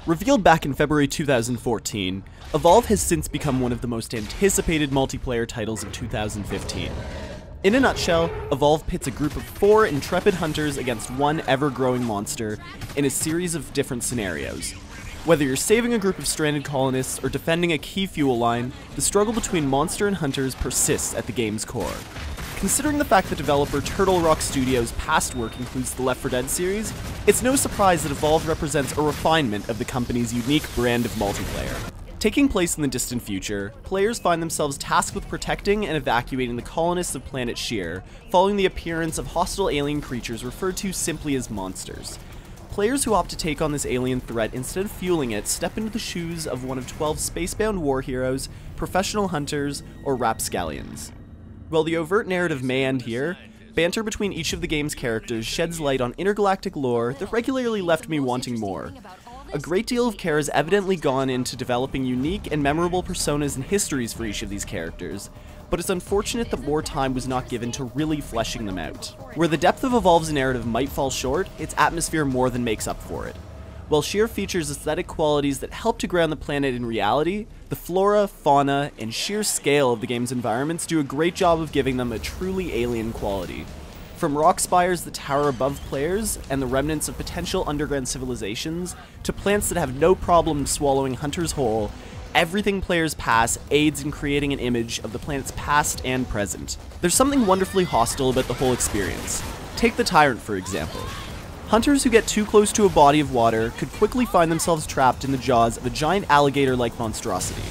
Revealed back in February 2014, Evolve has since become one of the most anticipated multiplayer titles of 2015. In a nutshell, Evolve pits a group of 4 intrepid hunters against one ever-growing monster in a series of different scenarios. Whether you're saving a group of stranded colonists or defending a key fuel line, the struggle between monster and hunters persists at the game's core. Considering the fact that developer Turtle Rock Studios' past work includes the Left 4 Dead series, it's no surprise that Evolve represents a refinement of the company's unique brand of multiplayer. Taking place in the distant future, players find themselves tasked with protecting and evacuating the colonists of planet Shear, following the appearance of hostile alien creatures referred to simply as monsters. Players who opt to take on this alien threat instead of fueling it step into the shoes of one of 12 spacebound war heroes, professional hunters, or rapscallions. While the overt narrative may end here, banter between each of the game's characters sheds light on intergalactic lore that regularly left me wanting more. A great deal of care has evidently gone into developing unique and memorable personas and histories for each of these characters, but it's unfortunate that more time was not given to really fleshing them out. Where the depth of Evolve's narrative might fall short, its atmosphere more than makes up for it. While Sheer features aesthetic qualities that help to ground the planet in reality, the flora, fauna, and sheer scale of the game's environments do a great job of giving them a truly alien quality. From rock spires that tower above players and the remnants of potential underground civilizations, to plants that have no problem swallowing hunters whole, everything players pass aids in creating an image of the planet's past and present. There's something wonderfully hostile about the whole experience. Take the Tyrant, for example. Hunters who get too close to a body of water could quickly find themselves trapped in the jaws of a giant alligator-like monstrosity.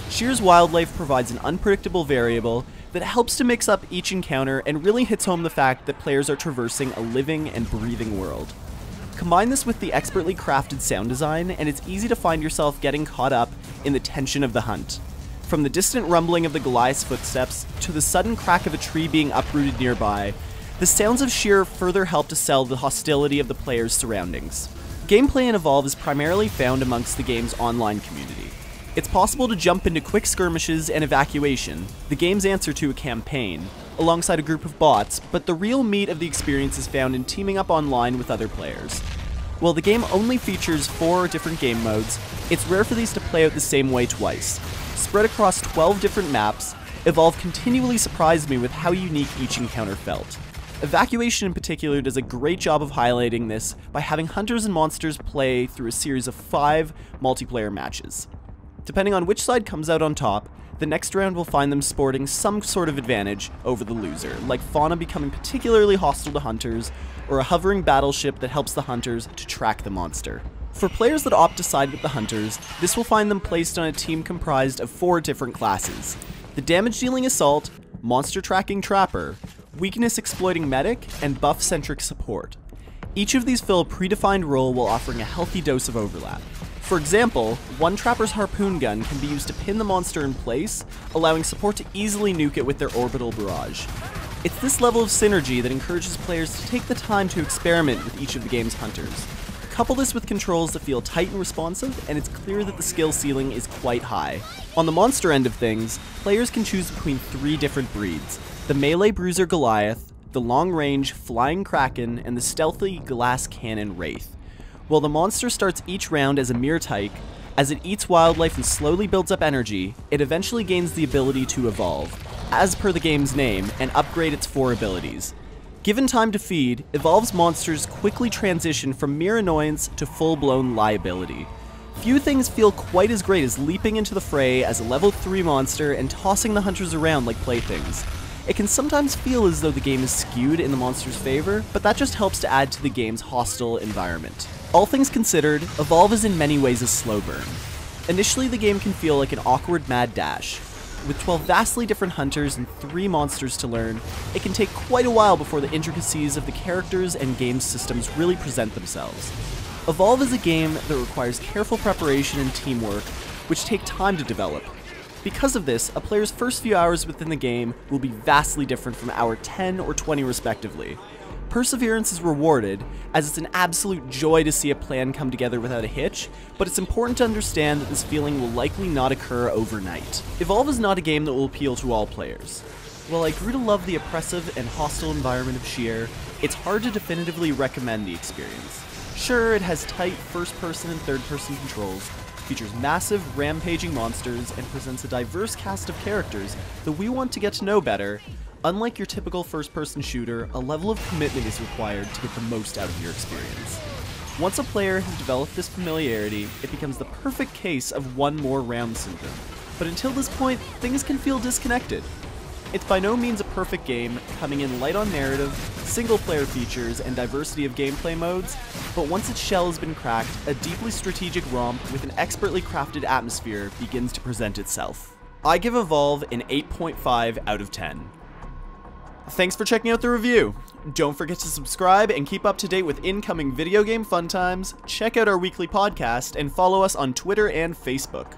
Sheer's wildlife provides an unpredictable variable that helps to mix up each encounter and really hits home the fact that players are traversing a living and breathing world. Combine this with the expertly crafted sound design, and it's easy to find yourself getting caught up in the tension of the hunt. From the distant rumbling of the Goliath's footsteps to the sudden crack of a tree being uprooted nearby, the sounds of Sheer further help to sell the hostility of the player's surroundings. Gameplay in Evolve is primarily found amongst the game's online community. It's possible to jump into quick skirmishes and evacuation, the game's answer to a campaign, alongside a group of bots, but the real meat of the experience is found in teaming up online with other players. While the game only features 4 different game modes, it's rare for these to play out the same way twice. Spread across 12 different maps, Evolve continually surprised me with how unique each encounter felt. Evacuation in particular does a great job of highlighting this by having hunters and monsters play through a series of 5 multiplayer matches. Depending on which side comes out on top, the next round will find them sporting some sort of advantage over the loser, like fauna becoming particularly hostile to hunters, or a hovering battleship that helps the hunters to track the monster. For players that opt to side with the hunters, this will find them placed on a team comprised of 4 different classes: the damage-dealing assault, monster-tracking trapper, weakness-exploiting medic, and buff-centric support. Each of these fill a predefined role while offering a healthy dose of overlap. For example, one trapper's harpoon gun can be used to pin the monster in place, allowing support to easily nuke it with their orbital barrage. It's this level of synergy that encourages players to take the time to experiment with each of the game's hunters. Couple this with controls that feel tight and responsive, and it's clear that the skill ceiling is quite high. On the monster end of things, players can choose between 3 different breeds: the melee bruiser Goliath, the long-range flying Kraken, and the stealthy glass cannon Wraith. While the monster starts each round as a mere tyke, as it eats wildlife and slowly builds up energy, it eventually gains the ability to evolve, as per the game's name, and upgrade its 4 abilities. Given time to feed, Evolve's monsters quickly transition from mere annoyance to full-blown liability. Few things feel quite as great as leaping into the fray as a level 3 monster and tossing the hunters around like playthings. It can sometimes feel as though the game is skewed in the monster's favor, but that just helps to add to the game's hostile environment. All things considered, Evolve is in many ways a slow burn. Initially, the game can feel like an awkward mad dash. With 12 vastly different hunters and 3 monsters to learn, it can take quite a while before the intricacies of the characters and game systems really present themselves. Evolve is a game that requires careful preparation and teamwork, which take time to develop. Because of this, a player's first few hours within the game will be vastly different from hour 10 or 20 respectively. Perseverance is rewarded, as it's an absolute joy to see a plan come together without a hitch, but it's important to understand that this feeling will likely not occur overnight. Evolve is not a game that will appeal to all players. While I grew to love the oppressive and hostile environment of Sheer, it's hard to definitively recommend the experience. Sure, it has tight first-person and third-person controls, features massive, rampaging monsters, and presents a diverse cast of characters that we want to get to know better. Unlike your typical first-person shooter, a level of commitment is required to get the most out of your experience. Once a player has developed this familiarity, it becomes the perfect case of one more round syndrome. But until this point, things can feel disconnected. It's by no means a perfect game, coming in light on narrative, single-player features, and diversity of gameplay modes, but once its shell has been cracked, a deeply strategic romp with an expertly crafted atmosphere begins to present itself. I give Evolve an 8.5 out of 10. Thanks for checking out the review. Don't forget to subscribe and keep up to date with incoming video game fun times, check out our weekly podcast, and follow us on Twitter and Facebook.